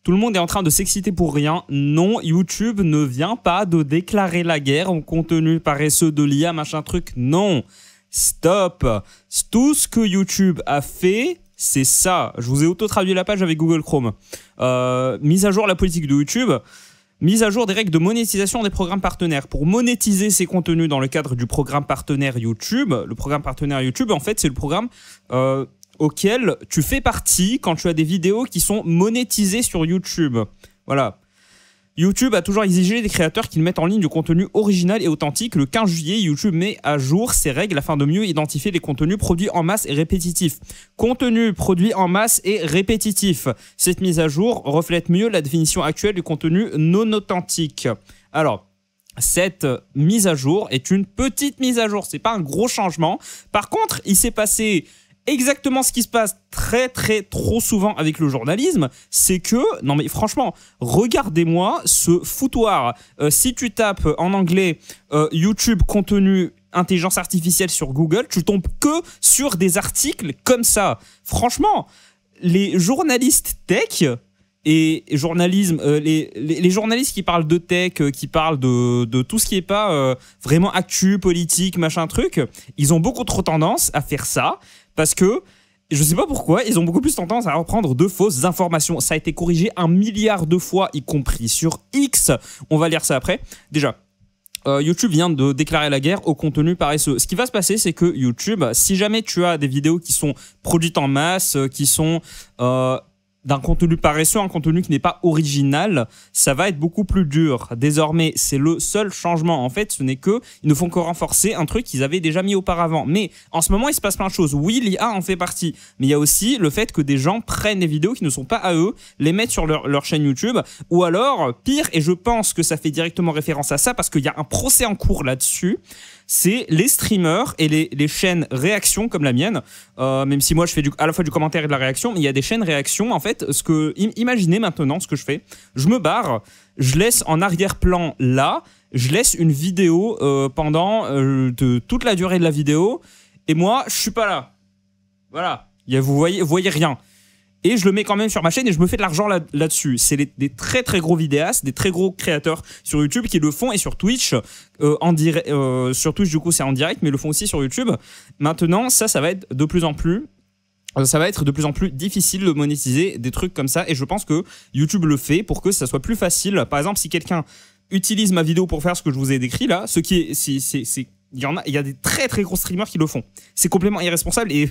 Tout le monde est en train de s'exciter pour rien. Non, YouTube ne vient pas de déclarer la guerre au contenu paresseux de l'IA, machin truc. Non, stop. Tout ce que YouTube a fait, c'est ça. Je vous ai auto-traduit la page avec Google Chrome. Mise à jour la politique de YouTube. Mise à jour des règles de monétisation des programmes partenaires. Pour monétiser ces contenus dans le cadre du programme partenaire YouTube, le programme partenaire YouTube, en fait, c'est le programme auquel tu fais partie quand tu as des vidéos qui sont monétisées sur YouTube. Voilà. YouTube a toujours exigé des créateurs qu'ils mettent en ligne du contenu original et authentique. Le 15 juillet, YouTube met à jour ces règles afin de mieux identifier les contenus produits en masse et répétitifs. Contenu produit en masse et répétitif. Cette mise à jour reflète mieux la définition actuelle du contenu non authentique. Alors, cette mise à jour est une petite mise à jour. C'est pas un gros changement. Par contre, il s'est passé exactement ce qui se passe trop souvent avec le journalisme, c'est que, non mais franchement, regardez-moi ce foutoir. Si tu tapes en anglais YouTube contenu intelligence artificielle sur Google, tu tombes que sur des articles comme ça. Franchement, les journalistes tech et journalisme, les journalistes qui parlent de tech, qui parlent de tout ce qui est pas vraiment actu, politique, machin truc, ils ont beaucoup trop tendance à faire ça. Parce que, je sais pas pourquoi, ils ont beaucoup plus tendance à reprendre de fausses informations. Ça a été corrigé 1 milliard de fois, y compris sur X. On va lire ça après. Déjà, YouTube vient de déclarer la guerre au contenu paresseux. Ce qui va se passer, c'est que YouTube, si jamais tu as des vidéos qui sont produites en masse, qui sont d'un contenu paresseux, un contenu qui n'est pas original, ça va être beaucoup plus dur. Désormais, c'est le seul changement. En fait, ce n'est que, ils ne font que renforcer un truc qu'ils avaient déjà mis auparavant. Mais en ce moment, il se passe plein de choses. Oui, l'IA en fait partie. Mais il y a aussi le fait que des gens prennent des vidéos qui ne sont pas à eux, les mettent sur leur chaîne YouTube. Ou alors, pire, et je pense que ça fait directement référence à ça parce qu'il y a un procès en cours là-dessus, c'est les streamers et les chaînes réactions comme la mienne, même si moi je fais à la fois du commentaire et de la réaction, mais il y a des chaînes réactions en fait. Imaginez maintenant ce que je fais, je me barre, je laisse en arrière-plan là, je laisse une vidéo pendant toute la durée de la vidéo et moi je suis pas là, voilà, vous voyez rien. Et je le mets quand même sur ma chaîne et je me fais de l'argent là-dessus. C'est des très gros vidéastes, des très gros créateurs sur YouTube qui le font et sur Twitch, sur Twitch du coup c'est en direct, mais ils le font aussi sur YouTube. Maintenant, ça va être de plus en plus difficile de monétiser des trucs comme ça et je pense que YouTube le fait pour que ça soit plus facile. Par exemple, si quelqu'un utilise ma vidéo pour faire ce que je vous ai décrit là, il y a des très gros streamers qui le font. C'est complètement irresponsable et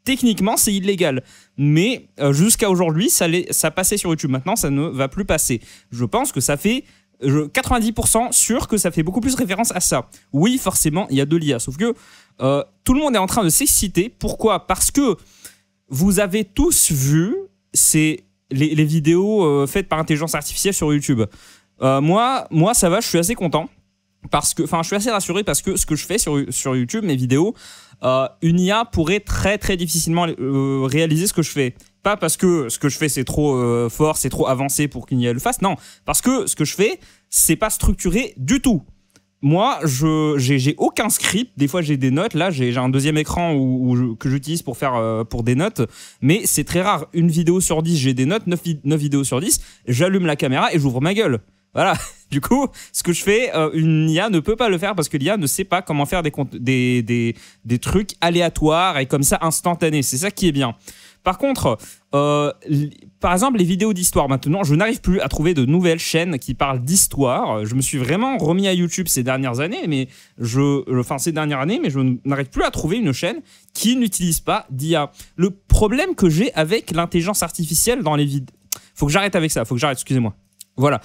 techniquement, c'est illégal. Mais jusqu'à aujourd'hui, ça passait sur YouTube. Maintenant, ça ne va plus passer. Je pense que ça fait 90% sûr que ça fait beaucoup plus référence à ça. Oui, forcément, il y a de l'IA. Sauf que tout le monde est en train de s'exciter. Pourquoi ? Parce que vous avez tous vu les vidéos faites par intelligence artificielle sur YouTube. Moi, ça va, je suis assez content. Je suis assez rassuré parce que ce que je fais sur YouTube, mes vidéos, une IA pourrait très difficilement réaliser ce que je fais. Pas parce que ce que je fais c'est trop fort, c'est trop avancé pour qu'une IA le fasse, non. Parce que ce que je fais, c'est pas structuré du tout. Moi, j'ai aucun script. Des fois, j'ai des notes. Là, j'ai un deuxième écran que j'utilise pour faire pour des notes. Mais c'est très rare. Une vidéo sur 10, j'ai des notes. 9 vidéos sur 10, j'allume la caméra et j'ouvre ma gueule. Voilà, du coup, ce que je fais, une IA ne peut pas le faire parce que l'IA ne sait pas comment faire des trucs aléatoires et comme ça instantanés. C'est ça qui est bien. Par contre, par exemple, les vidéos d'histoire, maintenant, je n'arrive plus à trouver de nouvelles chaînes qui parlent d'histoire. Je me suis vraiment remis à YouTube ces dernières années, mais je n'arrive plus à trouver une chaîne qui n'utilise pas d'IA. Le problème que j'ai avec l'intelligence artificielle dans les vidéos... Faut que j'arrête avec ça, excusez-moi. Voilà,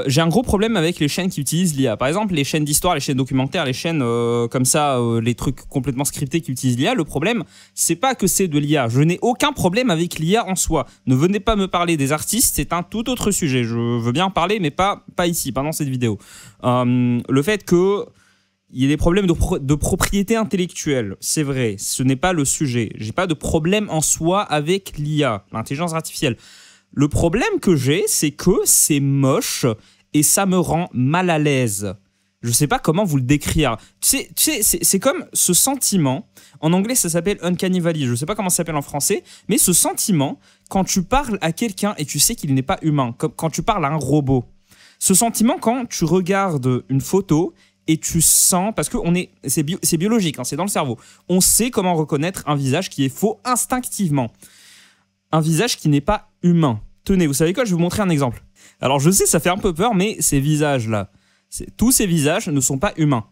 j'ai un gros problème avec les chaînes qui utilisent l'IA. Par exemple, les chaînes d'histoire, les chaînes documentaires, les chaînes comme ça, les trucs complètement scriptés qui utilisent l'IA. Le problème, c'est pas que c'est de l'IA. Je n'ai aucun problème avec l'IA en soi. Ne venez pas me parler des artistes, c'est un tout autre sujet. Je veux bien en parler, mais pas ici, pas dans cette vidéo. Le fait que il y a des problèmes de propriété intellectuelle, c'est vrai, ce n'est pas le sujet. J'ai pas de problème en soi avec l'IA, l'intelligence artificielle. Le problème que j'ai, c'est que c'est moche et ça me rend mal à l'aise. Je sais pas comment vous le décrire. Tu sais, c'est comme ce sentiment. En anglais, ça s'appelle Uncanny Valley. Je sais pas comment ça s'appelle en français, mais ce sentiment quand tu parles à quelqu'un et tu sais qu'il n'est pas humain, comme quand tu parles à un robot. Ce sentiment quand tu regardes une photo et tu sens, parce que c'est biologique, hein, c'est dans le cerveau. On sait comment reconnaître un visage qui est faux instinctivement. Un visage qui n'est pas humain. Tenez, vous savez quoi? Je vais vous montrer un exemple. Alors je sais, ça fait un peu peur, mais ces visages-là, tous ces visages ne sont pas humains.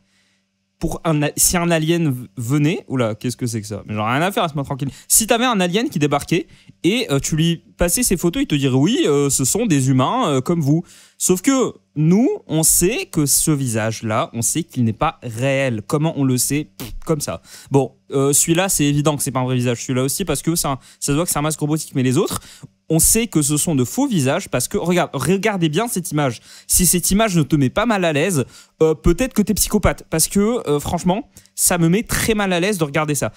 Si un alien venait, oula, qu'est-ce que c'est que ça? Mais j'en ai rien à faire, laisse-moi tranquille. Si t'avais un alien qui débarquait et tu lui passais ses photos, il te dirait oui, ce sont des humains comme vous. Sauf que nous, on sait que ce visage-là, on sait qu'il n'est pas réel. Comment on le sait? Comme ça. Bon, celui-là, c'est évident que c'est pas un vrai visage. Celui-là aussi, parce que ça se voit que c'est un masque robotique, mais les autres, on sait que ce sont de faux visages parce que, regardez bien cette image. Si cette image ne te met pas mal à l'aise, peut-être que t'es psychopathe. Parce que, franchement, ça me met très mal à l'aise de regarder ça.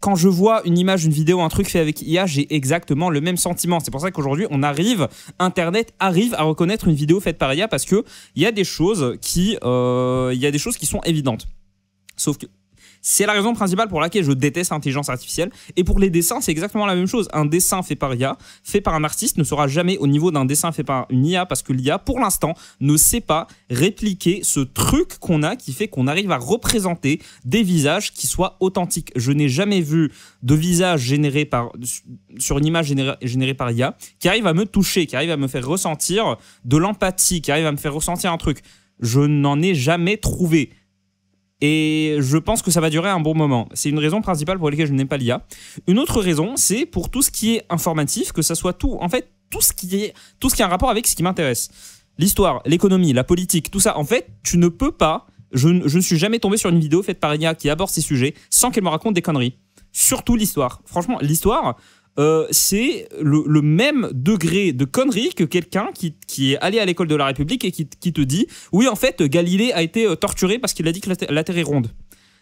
Quand je vois une image, une vidéo, un truc fait avec IA, j'ai exactement le même sentiment. C'est pour ça qu'aujourd'hui, Internet arrive à reconnaître une vidéo faite par IA parce que il y a des choses qui sont évidentes. Sauf que c'est la raison principale pour laquelle je déteste l'intelligence artificielle. Et pour les dessins, c'est exactement la même chose. Un dessin fait par IA, fait par un artiste, ne sera jamais au niveau d'un dessin fait par une IA parce que l'IA, pour l'instant, ne sait pas répliquer ce truc qu'on a qui fait qu'on arrive à représenter des visages qui soient authentiques. Je n'ai jamais vu de visage généré sur une image générée par IA qui arrive à me toucher, qui arrive à me faire ressentir de l'empathie, qui arrive à me faire ressentir un truc. Je n'en ai jamais trouvé. Et je pense que ça va durer un bon moment. C'est une raison principale pour laquelle je n'aime pas l'IA. Une autre raison, c'est pour tout ce qui est informatif, que ça soit tout ce qui a un rapport avec ce qui m'intéresse. L'histoire, l'économie, la politique, tout ça. En fait, tu ne peux pas... Je ne suis jamais tombé sur une vidéo faite par IA qui aborde ces sujets sans qu'elle me raconte des conneries. Surtout l'histoire. Franchement, l'histoire... c'est le même degré de connerie que quelqu'un qui est allé à l'école de la République et qui te dit « Oui, en fait, Galilée a été torturé parce qu'il a dit que la Terre est ronde. »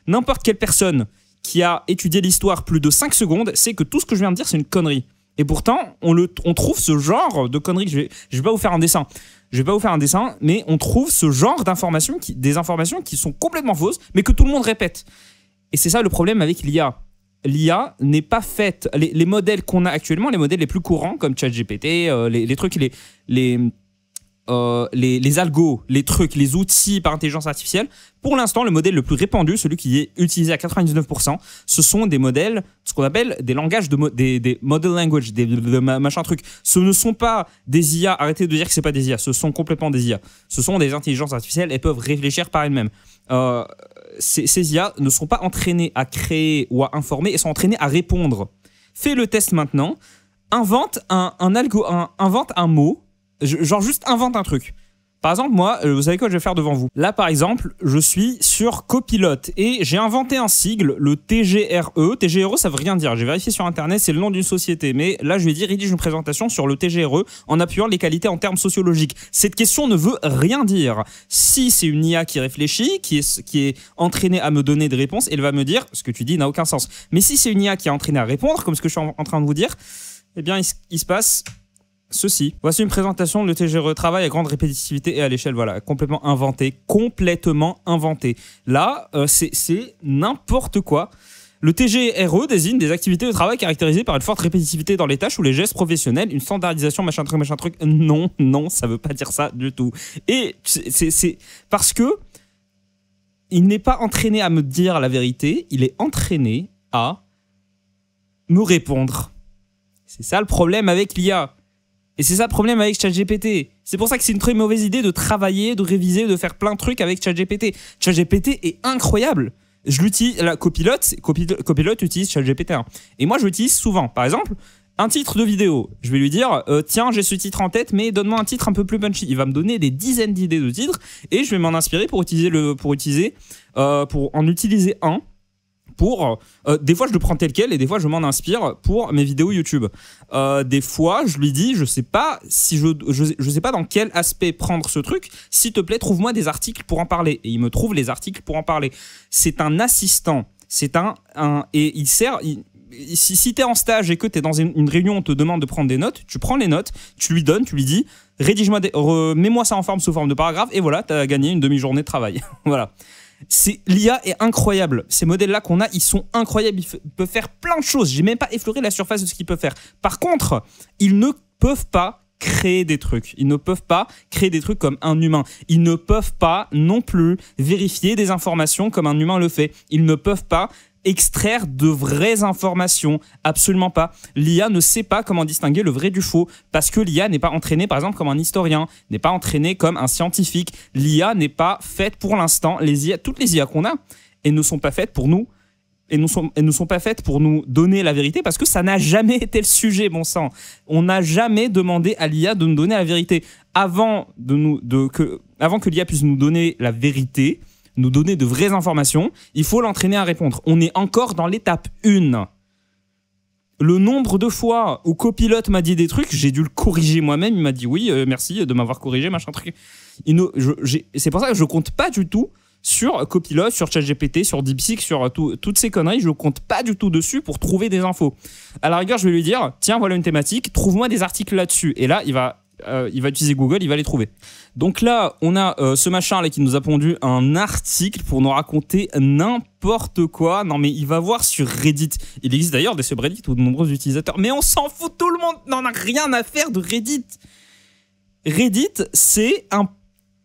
N'importe quelle personne qui a étudié l'histoire plus de 5 secondes sait que tout ce que je viens de dire, c'est une connerie. Et pourtant, on trouve ce genre de conneries. Je vais pas vous faire un dessin. Mais on trouve ce genre d'informations, des informations qui sont complètement fausses, mais que tout le monde répète. Et c'est ça le problème avec l'IA. L'IA n'est pas faite. Les modèles qu'on a actuellement, les modèles les plus courants, comme ChatGPT, les trucs, les algos, les trucs, les outils par intelligence artificielle, pour l'instant, le modèle le plus répandu, celui qui est utilisé à 99%, ce sont des modèles, ce qu'on appelle des langages, des model language, des machin truc. Ce ne sont pas des IA, arrêtez de dire que ce n'est pas des IA, ce sont complètement des IA. Ce sont des intelligences artificielles, elles peuvent réfléchir par elles-mêmes. Ces IA ne sont pas entraînées à créer ou à informer, elles sont entraînées à répondre. Fais le test maintenant, invente un mot, genre juste invente un truc. Par exemple, moi, vous savez quoi je vais faire devant vous? Là, par exemple, je suis sur Copilot et j'ai inventé un sigle, le TGRE. TGRE, ça veut rien dire. J'ai vérifié sur Internet, c'est le nom d'une société. Mais là, je lui ai dit, rédige une présentation sur le TGRE en appuyant les qualités en termes sociologiques. Cette question ne veut rien dire. Si c'est une IA qui réfléchit, qui est entraînée à me donner des réponses, elle va me dire, ce que tu dis n'a aucun sens. Mais si c'est une IA qui est entraînée à répondre, comme ce que je suis en train de vous dire, eh bien, il se passe... ceci. Voici une présentation de TGRE, travail à grande répétitivité et à l'échelle, voilà, complètement inventé. Là, c'est n'importe quoi. Le TGRE désigne des activités de travail caractérisées par une forte répétitivité dans les tâches ou les gestes professionnels, une standardisation, machin truc. Non, ça veut pas dire ça du tout. Et c'est parce que il n'est pas entraîné à me dire la vérité, il est entraîné à me répondre. C'est ça le problème avec l'IA. Et c'est ça le problème avec ChatGPT. C'est pour ça que c'est une très mauvaise idée de travailler, de réviser, de faire plein de trucs avec ChatGPT. ChatGPT est incroyable. Je l'utilise, Copilot utilise ChatGPT 1. Et moi, je l'utilise souvent. Par exemple, un titre de vidéo. Je vais lui dire, tiens, j'ai ce titre en tête, mais donne-moi un titre un peu plus punchy. Il va me donner des dizaines d'idées de titres et je vais m'en inspirer pour en utiliser un. Des fois je le prends tel quel et des fois je m'en inspire pour mes vidéos YouTube. Des fois je lui dis je sais pas dans quel aspect prendre ce truc, s'il te plaît trouve-moi des articles pour en parler, et il me trouve les articles pour en parler. C'est un assistant, et il sert, si t'es en stage et que t'es dans une réunion, on te demande de prendre des notes, tu prends les notes, tu lui donnes, tu lui dis, mets-moi ça en forme sous forme de paragraphe, et voilà, t'as gagné une demi-journée de travail. Voilà. L'IA est incroyable. Ces modèles-là qu'on a, ils sont incroyables. Ils peuvent faire plein de choses. J'ai même pas effleuré la surface de ce qu'ils peuvent faire. Par contre, ils ne peuvent pas créer des trucs. Ils ne peuvent pas créer des trucs comme un humain. Ils ne peuvent pas non plus vérifier des informations comme un humain le fait. Ils ne peuvent pas extraire de vraies informations, absolument pas. L'IA ne sait pas comment distinguer le vrai du faux, parce que l'IA n'est pas entraînée, par exemple, comme un historien, n'est pas entraînée comme un scientifique. L'IA n'est pas faite pour l'instant. Toutes les IA qu'on a, elles ne sont pas faites pour nous. Elles ne sont pas faites pour nous donner la vérité, parce que ça n'a jamais été le sujet, bon sang. On n'a jamais demandé à l'IA de nous donner la vérité. Avant que l'IA puisse nous donner la vérité, nous donner de vraies informations, il faut l'entraîner à répondre. On est encore dans l'étape 1. Le nombre de fois où Copilote m'a dit des trucs, j'ai dû le corriger moi-même. Il m'a dit oui, merci de m'avoir corrigé, machin truc. C'est pour ça que je compte pas du tout sur Copilote, sur ChatGPT, sur DeepSeek, sur toutes ces conneries. Je compte pas du tout dessus pour trouver des infos. À la rigueur, je vais lui dire, tiens, voilà une thématique, trouve-moi des articles là-dessus. Et là, il va utiliser Google, il va les trouver. Donc là, on a ce machin là qui nous a pondu un article pour nous raconter n'importe quoi. Non mais il va voir sur Reddit. Il existe d'ailleurs des subreddits où de nombreux utilisateurs. Mais on s'en fout, tout le monde n'en a rien à faire de Reddit. Reddit, c'est un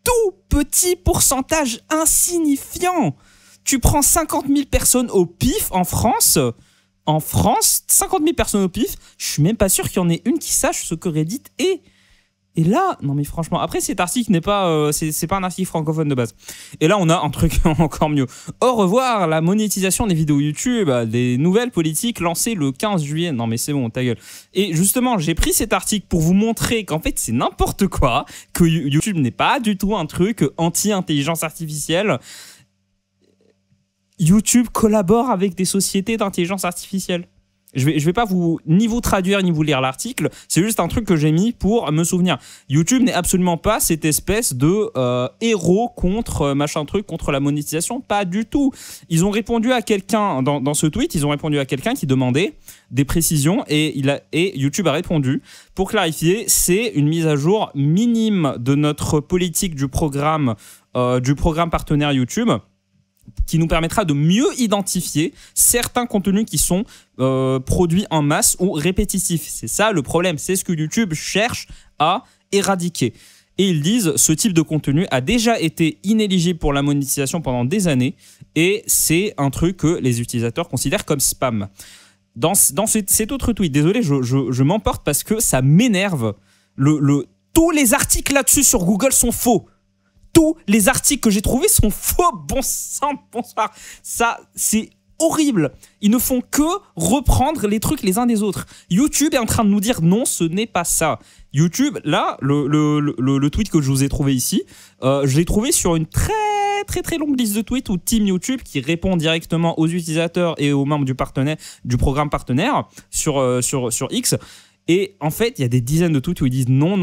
tout petit pourcentage insignifiant. Tu prends 50 000 personnes au pif en France. En France, 50 000 personnes au pif. Je suis même pas sûr qu'il y en ait une qui sache ce que Reddit est. Et là, non mais franchement, après cet article n'est pas, c'est pas un article francophone de base. Et là, on a un truc encore mieux. Au revoir, la monétisation des vidéos YouTube, des nouvelles politiques lancées le 15 juillet. Non mais c'est bon, ta gueule. Et justement, j'ai pris cet article pour vous montrer qu'en fait, c'est n'importe quoi, que YouTube n'est pas du tout un truc anti-intelligence artificielle. YouTube collabore avec des sociétés d'intelligence artificielle. Je vais pas ni vous traduire ni vous lire l'article, c'est juste un truc que j'ai mis pour me souvenir. YouTube n'est absolument pas cette espèce de héros contre machin truc, contre la monétisation, pas du tout. Ils ont répondu à quelqu'un, dans ce tweet, ils ont répondu à quelqu'un qui demandait des précisions et YouTube a répondu. Pour clarifier, c'est une mise à jour minime de notre politique du programme partenaire YouTube, qui nous permettra de mieux identifier certains contenus qui sont produits en masse ou répétitifs. C'est ça le problème, c'est ce que YouTube cherche à éradiquer. Et ils disent, ce type de contenu a déjà été inéligible pour la monétisation pendant des années et c'est un truc que les utilisateurs considèrent comme spam. Dans cet autre tweet, désolé, je m'emporte parce que ça m'énerve. Tous les articles là-dessus sur Google sont faux. Tous les articles que j'ai trouvés sont faux. Bon sang, bonsoir. Ça, c'est horrible. Ils ne font que reprendre les trucs les uns des autres. YouTube est en train de nous dire non, ce n'est pas ça. YouTube, là, le tweet que je vous ai trouvé ici, je l'ai trouvé sur une très longue liste de tweets où Team YouTube, qui répond directement aux utilisateurs et aux membres du programme partenaire sur X. Et en fait, il y a des dizaines de tweets où ils disent non,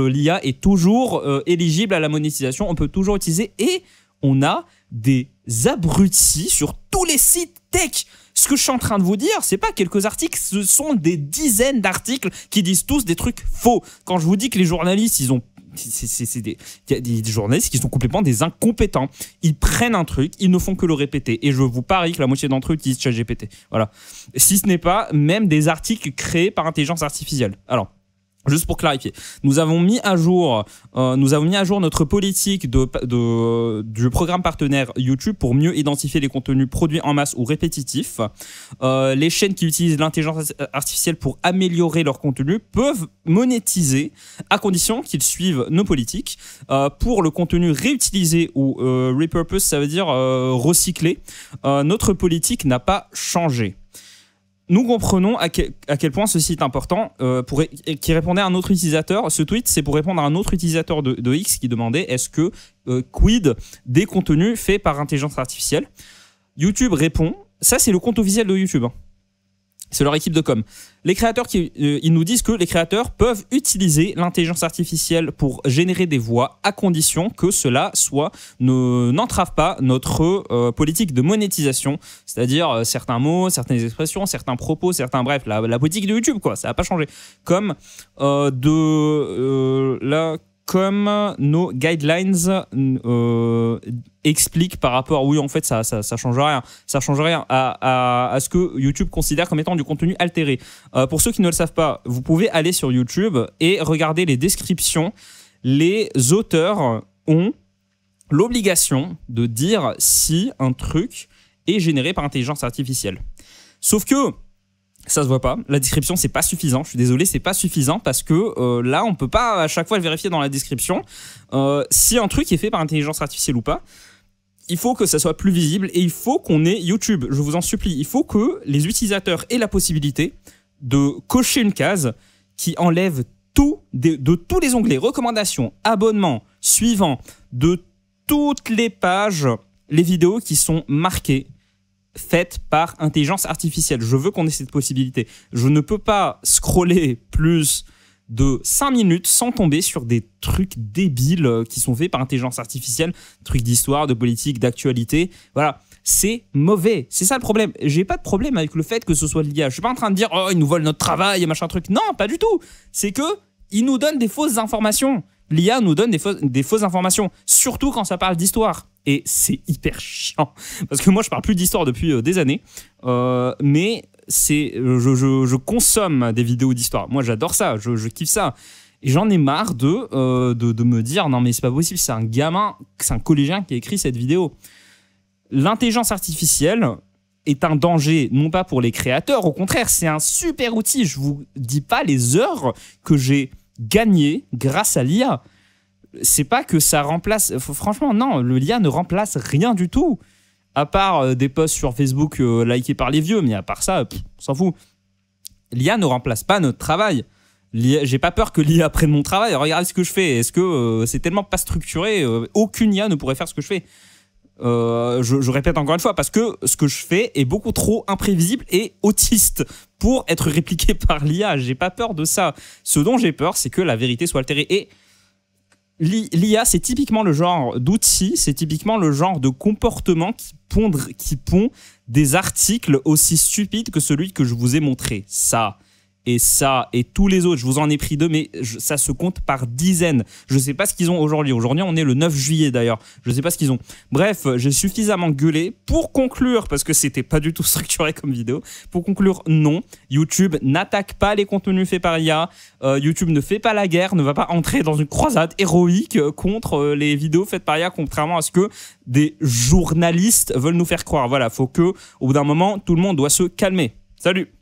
l'IA est toujours éligible à la monétisation, on peut toujours utiliser. Et on a des abrutis sur tous les sites tech. Ce que je suis en train de vous dire, c'est pas quelques articles, ce sont des dizaines d'articles qui disent tous des trucs faux. Quand je vous dis que les journalistes, il y a des journalistes qui sont complètement des incompétents. Ils prennent un truc, ils ne font que le répéter. Et je vous parie que la moitié d'entre eux utilisent ChatGPT. Voilà. Si ce n'est pas même des articles créés par intelligence artificielle. Alors, juste pour clarifier, nous avons mis à jour notre politique du programme partenaire YouTube pour mieux identifier les contenus produits en masse ou répétitifs. Les chaînes qui utilisent l'intelligence artificielle pour améliorer leur contenu peuvent monétiser à condition qu'ils suivent nos politiques. Pour le contenu réutilisé ou repurpose, ça veut dire recyclé, notre politique n'a pas changé. Nous comprenons à quel point ceci est important. Qui répondait à un autre utilisateur. Ce tweet, c'est pour répondre à un autre utilisateur de X qui demandait est-ce que quid des contenus faits par intelligence artificielle. YouTube répond, ça c'est le compte officiel de YouTube. C'est leur équipe de com. Les créateurs, ils nous disent que les créateurs peuvent utiliser l'intelligence artificielle pour générer des voix à condition que cela n'entrave pas notre politique de monétisation, c'est-à-dire certains mots, certaines expressions, certains propos, bref, la politique de YouTube, quoi, ça n'a pas changé. Comme comme nos guidelines expliquent par rapport, oui en fait ça change rien, à ce que YouTube considère comme étant du contenu altéré. Pour ceux qui ne le savent pas, vous pouvez aller sur YouTube et regarder les descriptions. Les auteurs ont l'obligation de dire si un truc est généré par intelligence artificielle. Sauf que ça se voit pas, la description c'est pas suffisant, je suis désolé, c'est pas suffisant parce que là on peut pas à chaque fois le vérifier dans la description si un truc est fait par intelligence artificielle ou pas. Il faut que ça soit plus visible et il faut qu'on ait YouTube, je vous en supplie, il faut que les utilisateurs aient la possibilité de cocher une case qui enlève de tous les onglets, recommandations, abonnements, suivants, de toutes les pages, les vidéos qui sont marquées faites par intelligence artificielle. Je veux qu'on ait cette possibilité. Je ne peux pas scroller plus de 5 minutes sans tomber sur des trucs débiles qui sont faits par intelligence artificielle, trucs d'histoire, de politique, d'actualité. Voilà, c'est mauvais. C'est ça le problème. J'ai pas de problème avec le fait que ce soit de l'IA. Je suis pas en train de dire « Oh, ils nous volent notre travail et machin truc ». Non, pas du tout. C'est que ils nous donnent des fausses informations. L'IA nous donne des fausses informations, surtout quand ça parle d'histoire. Et c'est hyper chiant. Parce que moi, je parle plus d'histoire depuis des années. Mais je consomme des vidéos d'histoire. Moi, j'adore ça. Je kiffe ça. Et j'en ai marre de me dire, non mais c'est pas possible, c'est un gamin, c'est un collégien qui a écrit cette vidéo. L'intelligence artificielle est un danger, non pas pour les créateurs, au contraire, c'est un super outil. Je vous dis pas les heures que j'ai gagnées grâce à l'IA. C'est pas que ça remplace... Franchement, non, l'IA ne remplace rien du tout. À part des posts sur Facebook likés par les vieux, mais à part ça, on s'en fout. L'IA ne remplace pas notre travail. J'ai pas peur que l'IA prenne mon travail. Regardez ce que je fais. Est-ce que c'est tellement pas structuré, aucune IA ne pourrait faire ce que je fais. Je répète encore une fois, parce que ce que je fais est beaucoup trop imprévisible et autiste pour être répliqué par l'IA. J'ai pas peur de ça. Ce dont j'ai peur, c'est que la vérité soit altérée. Et l'IA, c'est typiquement le genre d'outil, c'est typiquement le genre de comportement qui pond des articles aussi stupides que celui que je vous ai montré. Ça et tous les autres, je vous en ai pris 2, mais ça se compte par dizaines. Je ne sais pas ce qu'ils ont aujourd'hui. Aujourd'hui, on est le 9 juillet d'ailleurs. Je ne sais pas ce qu'ils ont. Bref, j'ai suffisamment gueulé pour conclure, parce que c'était pas du tout structuré comme vidéo. Pour conclure, non, YouTube n'attaque pas les contenus faits par IA. YouTube ne fait pas la guerre, ne va pas entrer dans une croisade héroïque contre les vidéos faites par IA, contrairement à ce que des journalistes veulent nous faire croire. Voilà, faut que, au bout d'un moment, tout le monde doit se calmer. Salut!